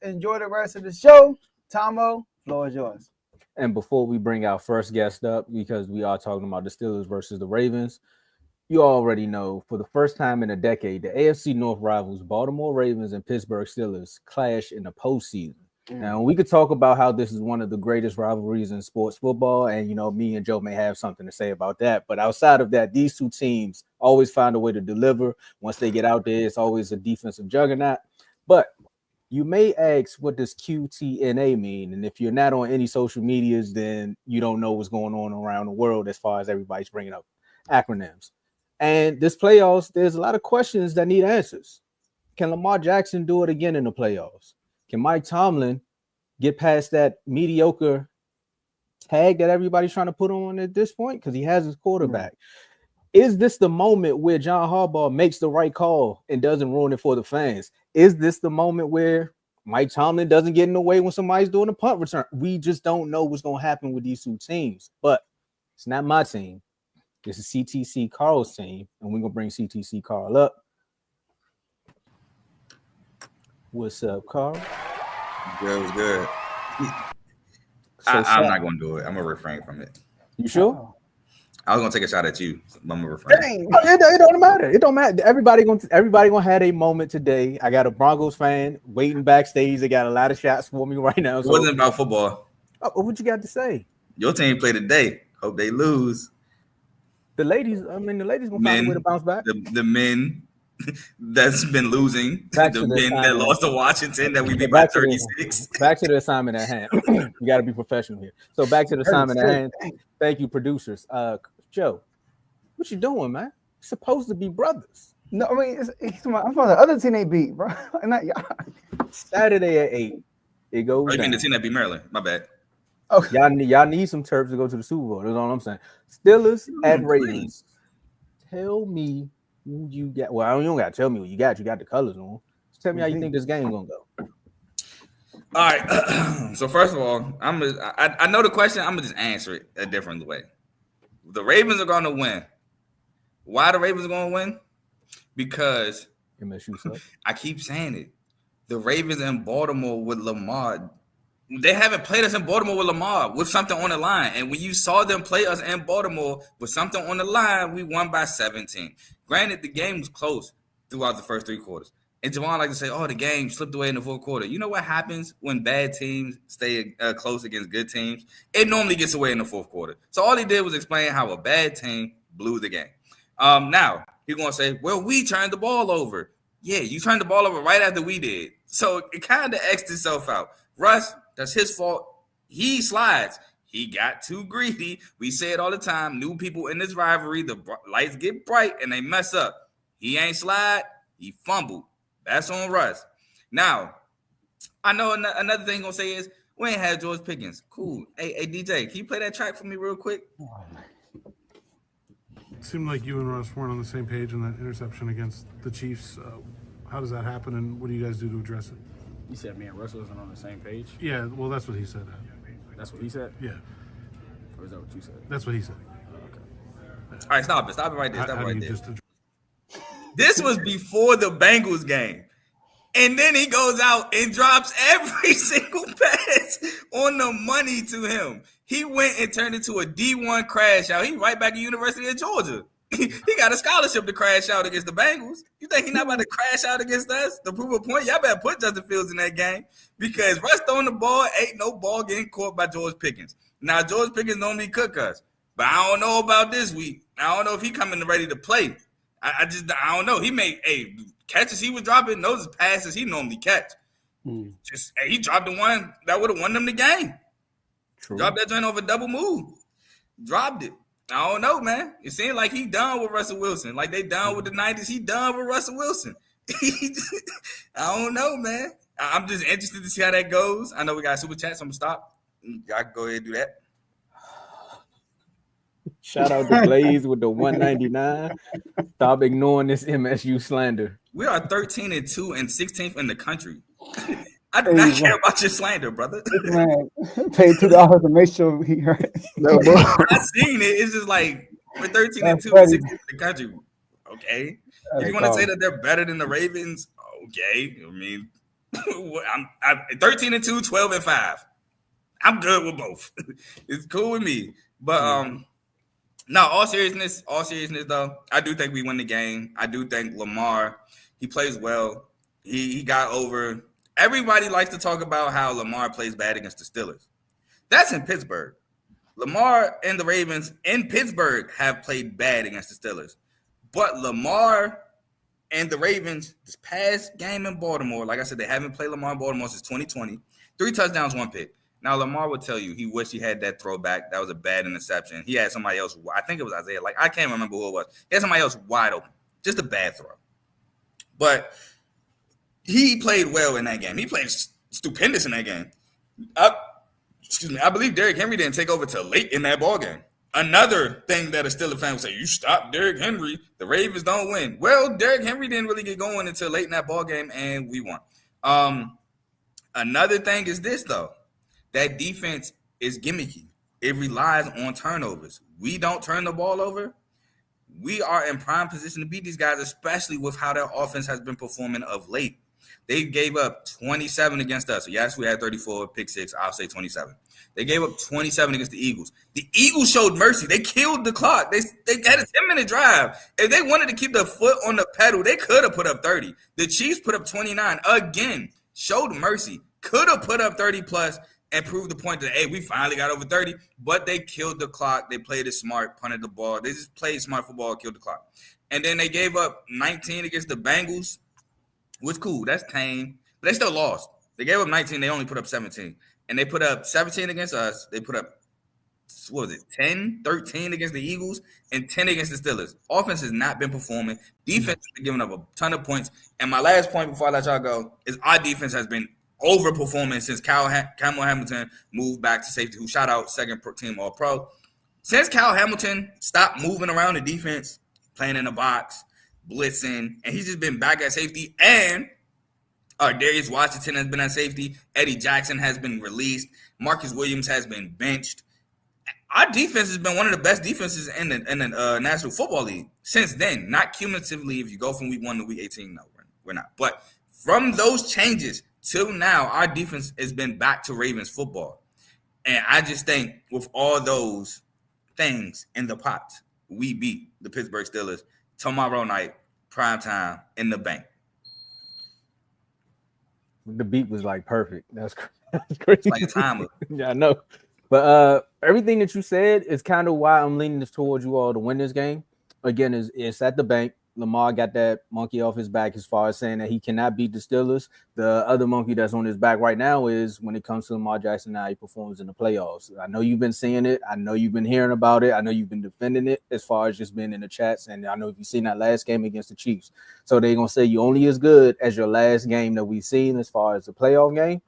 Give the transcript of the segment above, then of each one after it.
Enjoy the rest of the show. Tomo, floor is yours. And before we bring our first guest up, because we are talking about the Steelers versus the Ravens, you already know for the first time in a decade, the AFC North rivals Baltimore Ravens and Pittsburgh Steelers clash in the postseason. Now, we could talk about how this is one of the greatest rivalries in sports football, and me and Joe may have something to say about that. But outside of that, these two teams always find a way to deliver. Once they get out there, it's always a defensive juggernaut. But you may ask, what does QTNA mean? And if you're not on any social medias, then you don't know what's going on around the world as far as everybody's bringing up acronyms. And this playoffs, there's a lot of questions that need answers. Can Lamar Jackson do it again in the playoffs? Can Mike Tomlin get past that mediocre tag that everybody's trying to put on at this point? Because he has his quarterback. Is this the moment where John Harbaugh makes the right call and doesn't ruin it for the fans? Is this the moment where Mike Tomlin doesn't get in the way when somebody's doing a punt return? We just don't know what's going to happen with these two teams. But it's not my team. This is CTC Carl's team, and we're going to bring CTC Carl up. What's up, Carl? Good, was good. I'm not going to do it. I'm going to refrain from it. You sure? I was going to take a shot at you. I'm going to refrain. It don't matter. It don't matter. Everybody gonna have a moment today. I got a Broncos fan waiting backstage. They got a lot of shots for me right now. So. It wasn't about football. What you got to say? Your team played today. Hope they lose. The ladies gonna find a way to bounce back. The men that's been losing. The men that lost to Washington that we beat by 36. Back to the assignment at hand. You got to be professional here. So back to the assignment at hand. Thank you, producers. Joe, what you doing, man? It's supposed to be brothers. No, I mean, I'm from the other team they beat, bro. Not y'all. Saturday at 8. It goes. Oh, you mean the team that beat Maryland? My bad. Oh, y'all need some Terps to go to the Super Bowl. That's all I'm saying. Steelers at Ravens. Tell me who you got. Well, you don't got to tell me who you got. You got the colors on. Just tell me how you think this game gonna go. All right. So first of all, I know the question. I'm gonna just answer it a different way. The Ravens are gonna win. Why the Ravens are gonna win? Because I keep saying it. The Ravens in Baltimore with Lamar. They haven't played us in Baltimore with Lamar with something on the line. And when you saw them play us in Baltimore with something on the line, we won by 17. Granted, the game was close throughout the first 3 quarters. And Javon like to say, the game slipped away in the fourth quarter. You know what happens when bad teams stay close against good teams? It normally gets away in the fourth quarter. So all he did was explain how a bad team blew the game. Now, he's going to say, well, we turned the ball over. Yeah, you turned the ball over right after we did. So it kind of X'd itself out. Russ, that's his fault. He slides. He got too greedy. We say it all the time. New people in this rivalry, the lights get bright and they mess up. He ain't slide. He fumbled. That's on Russ. Now, I know another thing I'm going to say is we ain't had George Pickens. Cool. Hey, DJ, can you play that track for me real quick? It seemed like you and Russ weren't on the same page in that interception against the Chiefs. How does that happen, and what do you guys do to address it? You said me and Russ wasn't on the same page? Yeah, well, that's what he said. That's what he said? Yeah. Or is that what you said? That's what he said. Okay. All right, stop it. Stop it right there. Stop it right there. This was before the Bengals game. And then he goes out and drops every single pass on the money to him. He went and turned into a D1 crash out. He right back at University of Georgia. He got a scholarship to crash out against the Bengals. You think he's not about to crash out against us to prove a point? Y'all better put Justin Fields in that game because Russ throwing the ball, ain't no ball getting caught by George Pickens. Now, George Pickens normally cook us, but I don't know about this week. I don't know if he coming ready to play. I don't know. He made catches he was dropping, those passes he normally catch. He dropped the one that would have won them the game. True. Dropped that joint over double move. Dropped it. I don't know, man. It seemed like he done with Russell Wilson. Like they done with the 90s. He done with Russell Wilson. I don't know, man. I'm just interested to see how that goes. I know we got a super chat, so I'm going to stop. Y'all can go ahead and do that. Shout out to Blaze with the 199. Stop ignoring this MSU slander. We are 13-2 and 16th in the country. I do not care about your slander, brother. Man, paid $2 to make sure he heard. No, I seen it. It's just like we're 13-2 and 16th in the country. Okay. If you want to say that they're better than the Ravens, okay. I mean, I'm 13-2, 12-5. I'm good with both. It's cool with me. But no, all seriousness though, I do think we win the game. I do think Lamar, he plays well. He got over. Everybody likes to talk about how Lamar plays bad against the Steelers. That's in Pittsburgh. Lamar and the Ravens in Pittsburgh have played bad against the Steelers. But Lamar and the Ravens, this past game in Baltimore, like I said, they haven't played Lamar in Baltimore since 2020. 3 touchdowns, 1 pick. Now, Lamar would tell you he wished he had that throwback. That was a bad interception. He had somebody else. I think it was Isaiah. Like, I can't remember who it was. He had somebody else wide open. Just a bad throw. But he played well in that game. He played stupendous in that game. I believe Derrick Henry didn't take over till late in that ball game. Another thing that a Steelers fan would say, you stop Derrick Henry, the Ravens don't win. Well, Derrick Henry didn't really get going until late in that ball game, and we won. Another thing is this, though. That defense is gimmicky. It relies on turnovers. We don't turn the ball over. We are in prime position to beat these guys, especially with how their offense has been performing of late. They gave up 27 against us. So yes, we had 34, pick 6. I'll say 27. They gave up 27 against the Eagles. The Eagles showed mercy. They killed the clock. They had a 10-minute drive. If they wanted to keep the foot on the pedal, they could have put up 30. The Chiefs put up 29. Again, showed mercy. Could have put up 30+. And proved the point that, hey, we finally got over 30, but they killed the clock. They played it smart, punted the ball. They just played smart football, killed the clock. And then they gave up 19 against the Bengals, which cool. That's tame, but they still lost. They gave up 19. They only put up 17. And they put up 17 against us. They put up, 10, 13 against the Eagles, and 10 against the Steelers. Offense has not been performing. Defense has been giving up a ton of points. And my last point before I let y'all go is our defense has been overperforming since Kyle Hamilton moved back to safety, who shout out second team All-Pro. Since Kyle Hamilton stopped moving around the defense, playing in the box, blitzing, and he's just been back at safety, and Darius Washington has been at safety, Eddie Jackson has been released, Marcus Williams has been benched. Our defense has been one of the best defenses in the National Football League since then. Not cumulatively, if you go from week 1 to week 18, no, we're not. But from those changes till now, our defense has been back to Ravens football. And I just think with all those things in the pot, we beat the Pittsburgh Steelers tomorrow night, prime time, in the bank. The beat was like perfect. That's crazy. It's like a timer. Yeah, I know. But everything that you said is kind of why I'm leaning this towards you all to win this game. Again, it's at the bank. Lamar got that monkey off his back as far as saying that he cannot beat the Steelers. The other monkey that's on his back right now is when it comes to Lamar Jackson, how he performs in the playoffs. I know you've been seeing it. I know you've been hearing about it. I know you've been defending it as far as just being in the chats. And I know you've seen that last game against the Chiefs. So they're going to say you only as good as your last game that we've seen as far as the playoff game.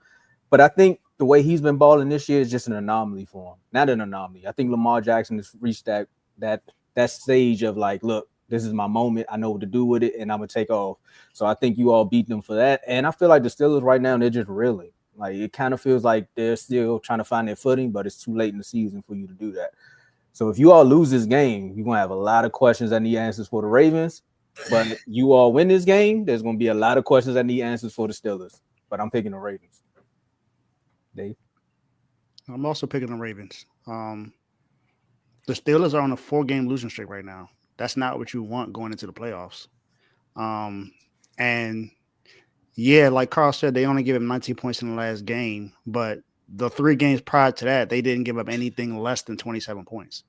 But I think the way he's been balling this year is just an anomaly for him. Not an anomaly. I think Lamar Jackson has reached that stage of like, look, this is my moment. I know what to do with it, and I'm going to take off. So I think you all beat them for that. And I feel like the Steelers right now, they're just reeling. Like, it kind of feels like they're still trying to find their footing, but it's too late in the season for you to do that. So if you all lose this game, you're going to have a lot of questions that need answers for the Ravens. But you all win this game, there's going to be a lot of questions that need answers for the Steelers. But I'm picking the Ravens. Dave? I'm also picking the Ravens. The Steelers are on a 4-game losing streak right now. That's not what you want going into the playoffs. And yeah, like Carl said, they only gave him 19 points in the last game, but the 3 games prior to that, they didn't give up anything less than 27 points.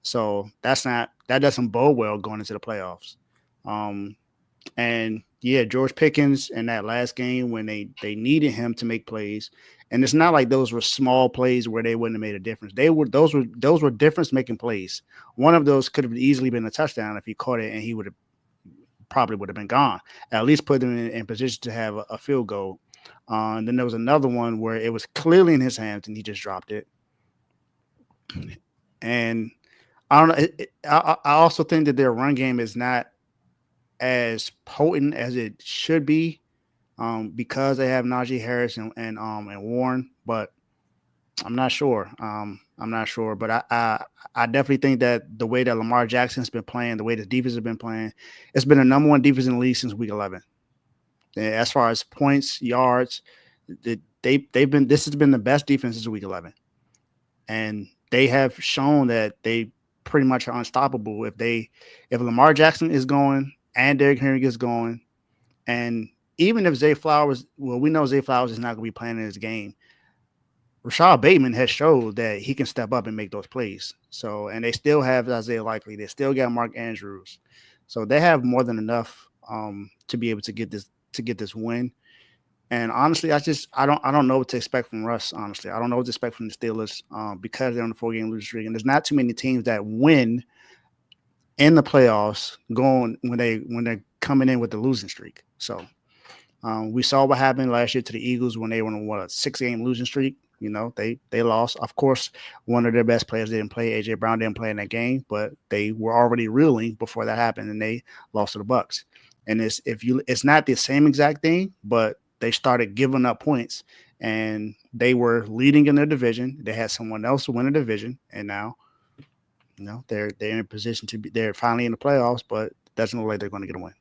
So that doesn't bode well going into the playoffs. And yeah, George Pickens in that last game when they needed him to make plays, and it's not like those were small plays where they wouldn't have made a difference. Those were difference making plays. One of those could have easily been a touchdown if he caught it, and he would have been gone. At least put him in position to have a field goal. And then there was another one where it was clearly in his hands and he just dropped it. And I don't know. I also think that their run game is not as potent as it should be, because they have Najee Harris and Warren, but I'm not sure. But I definitely think that the way that Lamar Jackson's been playing, the way the defense has been playing, it's been the number 1 defense in the league since week 11. As far as points, yards, they've been. This has been the best defense since week 11, and they have shown that they pretty much are unstoppable if Lamar Jackson is going and Derrick Henry is going, and even if Zay Flowers, well, we know Zay Flowers is not going to be playing in this game. Rashad Bateman has showed that he can step up and make those plays. So, and they still have Isaiah Likely. They still got Mark Andrews. So they have more than enough to be able to get this win. And honestly, I don't know what to expect from Russ. Honestly, I don't know what to expect from the Steelers because they're on the 4-game losing streak, and there's not too many teams that win in the playoffs going when they're coming in with the losing streak. So we saw what happened last year to the Eagles when they were on a 6-game losing streak. You know, they lost. Of course, one of their best players didn't play. A.J. Brown didn't play in that game, but they were already reeling before that happened, and they lost to the Bucs. And it's not the same exact thing, but they started giving up points, and they were leading in their division. They had someone else win a division, and now, you know, they're in a position to be. They're finally in the playoffs, but it doesn't look like they're going to get a win.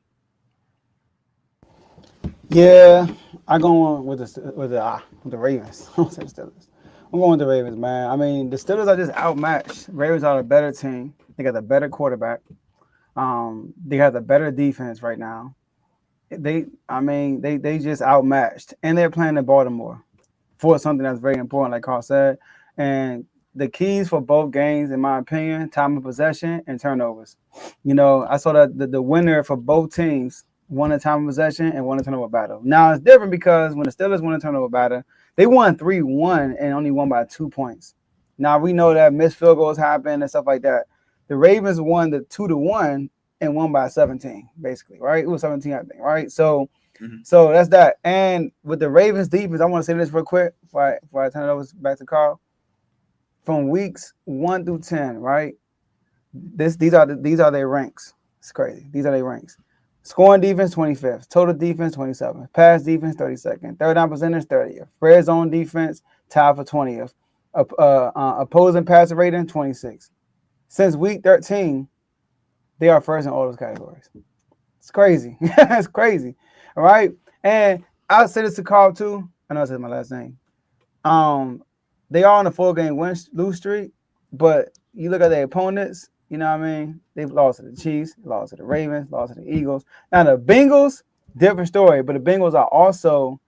Yeah, I go on with the Ravens. I'm saying Steelers. I'm going with the Ravens, man. I mean, the Steelers are just outmatched. Ravens are a better team. They got a better quarterback. They have the better defense right now. They just outmatched, and they're playing in Baltimore for something that's very important, like Carl said. And the keys for both games, in my opinion, time of possession and turnovers. You know, I saw that the winner for both teams won a time of possession and won a turnover battle. Now it's different because when the Steelers won a turnover battle, they won 3-1 and only won by 2 points. Now we know that missed field goals happen and stuff like that. The Ravens won the 2-1 and won by 17, basically, right? It was 17, I think, right? So that's that. And with the Ravens defense, I want to say this real quick before I turn it over back to Carl. From weeks 1 through 10, right? These are their ranks. It's crazy. These are their ranks. Scoring defense, 25th. Total defense, 27th. Pass defense, 32nd. Third down percentage, 30th. Red zone defense, tied for 20th. Opposing passer rating, 26th. Since week 13, they are first in all those categories. It's crazy. It's crazy. All right. And I'll say this to Carl too. I know I said my last name. They are on a 4-game lose streak, but you look at their opponents. You know what I mean? They've lost to the Chiefs, lost to the Ravens, lost to the Eagles. Now the Bengals, different story, but the Bengals are also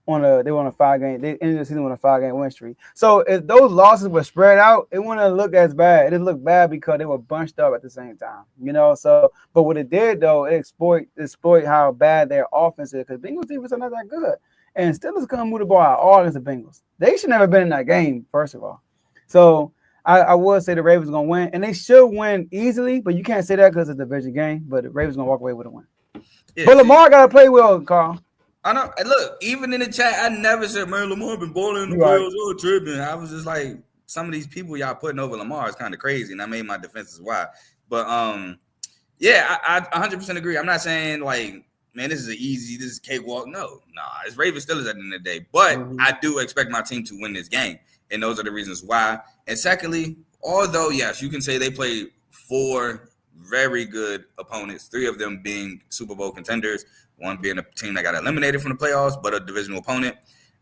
on a 5-game. They ended the season on a 5-game win streak. So if those losses were spread out, it wouldn't look as bad. It didn't look bad because they were bunched up at the same time. You know, so but what it did though, it exploit how bad their offense is because Bengals defense are not that good. And Steelers couldn't move the ball at all against the Bengals. They should never have been in that game, first of all. So I would say the Ravens are going to win, and they should win easily, but you can't say that because it's a division game, but the Ravens are going to walk away with a win. Yeah, but Lamar got to play well, Carl. I know. Look, even in the chat, I never said, man, Lamar been balling in the playoffs or tripping. I was just like, some of these people y'all putting over Lamar is kind of crazy, and I made my defenses why. But, yeah, I 100% agree. I'm not saying, like, man, this is cakewalk. No, it's Ravens Steelers at the end of the day. But I do expect my team to win this game. And those are the reasons why. And secondly, although, yes, you can say they played 4 very good opponents, 3 of them being Super Bowl contenders, 1 being a team that got eliminated from the playoffs, but a divisional opponent.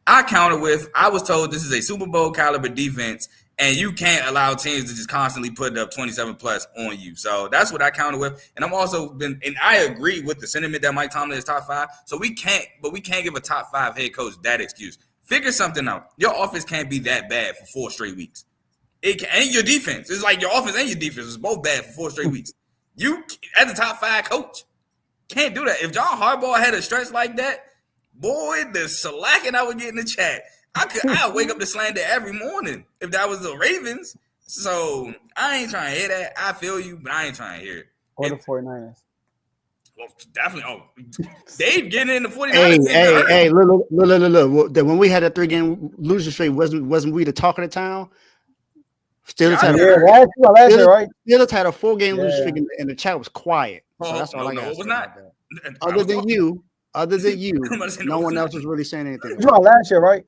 I counter with, I was told this is a Super Bowl caliber defense, and you can't allow teams to just constantly put up 27 plus on you. So that's what I counter with. And I'm also and I agree with the sentiment that Mike Tomlin is top 5. So we can't give a top 5 head coach that excuse. Figure something out. Your offense can't be that bad for 4 straight weeks. And your defense. It's like your offense and your defense is both bad for 4 straight weeks. You, as a top 5 coach, can't do that. If John Harbaugh had a stretch like that, boy, the slacking I would get in the chat. I'd wake up to slander every morning if that was the Ravens. So I ain't trying to hear that. I feel you, but I ain't trying to hear it. Or the 49ers. Well, definitely. Oh, Dave getting in the 49ers. Hey, look. When we had a 3-game losing streak, wasn't we the talk of the town? Steelers had last year, right? Steelers had a 4-game losing streak, and the chat was quiet. So that's all I got. No, it was not. Other than you, no one else was really saying anything. You were last year, right?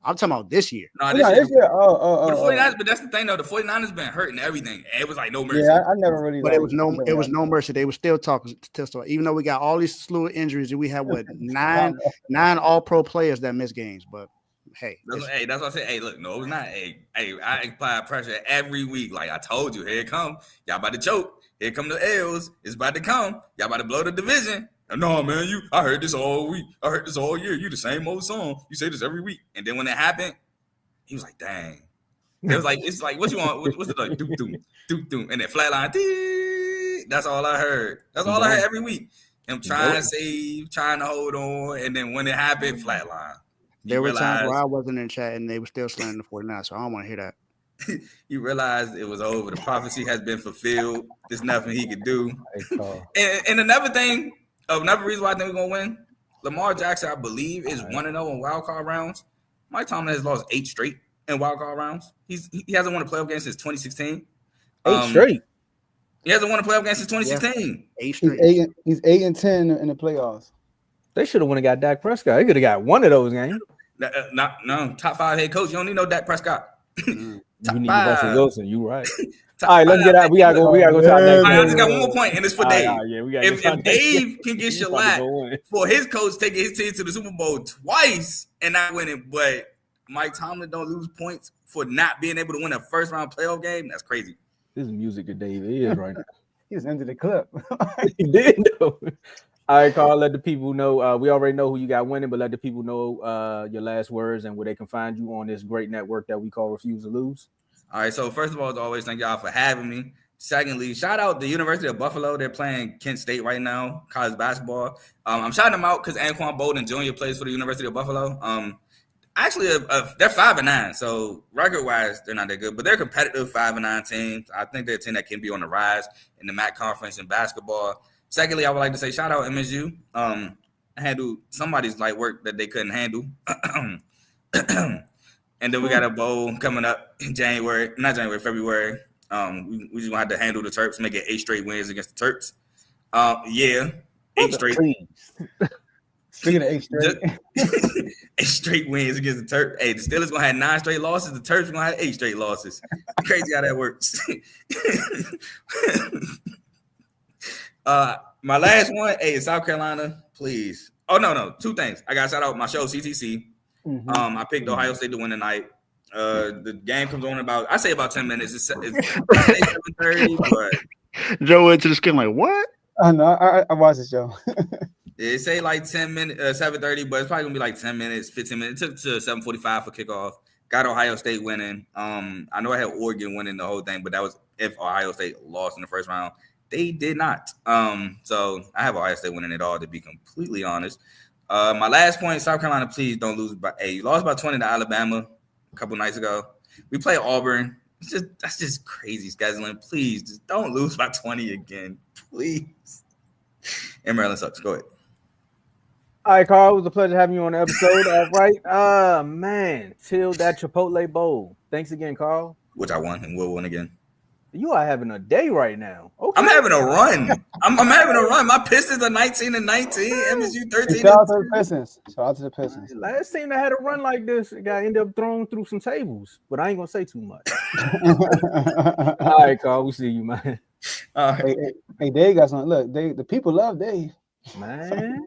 I'm talking about this year. No, Yeah, this this year. year. But the 49ers, but that's the thing though. The 49ers been hurting everything. It was like no mercy. Yeah, I never really. But like, it was no mercy. They were still talking to even though we got all these slew of injuries, and we have what nine all-pro players that miss games. But hey, That's what I said. Hey, look, no, it's not. Hey, I apply pressure every week. Like I told you, here it come. Y'all about to choke. Here come the L's. It's about to come. Y'all about to blow the division. No, man, I heard this all week. I heard this all year. You the same old song. You say this every week. And then when it happened, he was like, dang. It was like, it's like, what you want? What's it like? Doom, doom, doom, doom. And then flatline. Dee, that's all I heard. That's all I heard every week. Him trying to save, trying to hold on. And then when it happened, flatline. There were times where I wasn't in chat and they were still slandering the 49ers, so I don't want to hear that. He realized it was over. The prophecy has been fulfilled. There's nothing he could do. And another thing, another reason why I think we're going to win, Lamar Jackson, I believe, is 1-0 in wild card rounds. Mike Tomlin has lost 8 straight in wild card rounds. He hasn't won a playoff game since 2016. 8 straight? He hasn't won a playoff game since 2016. Yeah. 8 straight. He's 8-10 in the playoffs. They should have won and got Dak Prescott. They could have got one of those games. No, top 5 head coach. You don't need no Dak Prescott. You need Russell Wilson. You right. All right, let's get out. We gotta go top next. I just got one more point, and it's for Dave. Yeah, if Dave can get shellacked for his coach taking his team to the Super Bowl twice and not winning, but Mike Tomlin don't lose points for not being able to win a first round playoff game, that's crazy. This is music that Dave is right now. He just ended the clip. He did though. All right, Carl, let the people know. We already know who you got winning, but let the people know your last words and where they can find you on this great network that we call Refuse to Lose. All right, so first of all, as always, thank y'all for having me. Secondly, shout out the University of Buffalo. They're playing Kent State right now, college basketball. I'm shouting them out because Anquan Bolden Jr. plays for the University of Buffalo. Actually, they're 5-9, so record-wise, they're not that good, but they're a competitive 5-9 team. I think they're a team that can be on the rise in the MAC conference in basketball. Secondly, I would like to say shout out MSU. Handled somebody's light work that they couldn't handle. And then we got a bowl coming up in February. We just gonna have to handle the Terps, make it 8 straight wins against the Terps. 8 straight. Speaking of 8 straight. 8 straight wins against the Terps. Hey, the Steelers gonna have 9 straight losses. The Terps gonna have 8 straight losses. Crazy how that works. My last one, South Carolina, please. Oh no, 2 things. I gotta shout out my show CTC. I picked Ohio State to win tonight. The game comes on about 10 minutes. It's 7:30, but Joe went to the skin like what? I know. I watched the show. It say like 10 minutes, 7:30, but it's probably gonna be like 10 minutes, 15 minutes. It took to 7:45 for kickoff. Got Ohio State winning. I know I had Oregon winning the whole thing, but that was if Ohio State lost in the first round. They did not. So I have Ohio State winning it all, to be completely honest. My last point, South Carolina, please don't lose by you lost by 20 to Alabama a couple nights ago. We play Auburn. That's just crazy scheduling. Please just don't lose by 20 again. Please. And Maryland sucks. Go ahead. All right, Carl, it was a pleasure having you on the episode. All right. Man, till that Chipotle Bowl. Thanks again, Carl. Which I won and will win again. You are having a day right now. Okay. I'm having a run. I'm having a run. My Pistons are 19-19. MSU 13. Shout out to the Pistons. Shout out to the Pistons. Last team that had a run like this, it got ended up thrown through some tables. But I ain't gonna say too much. All right, Carl. We see you, man. Hey, Dave got something. Look, the people love Dave. Man.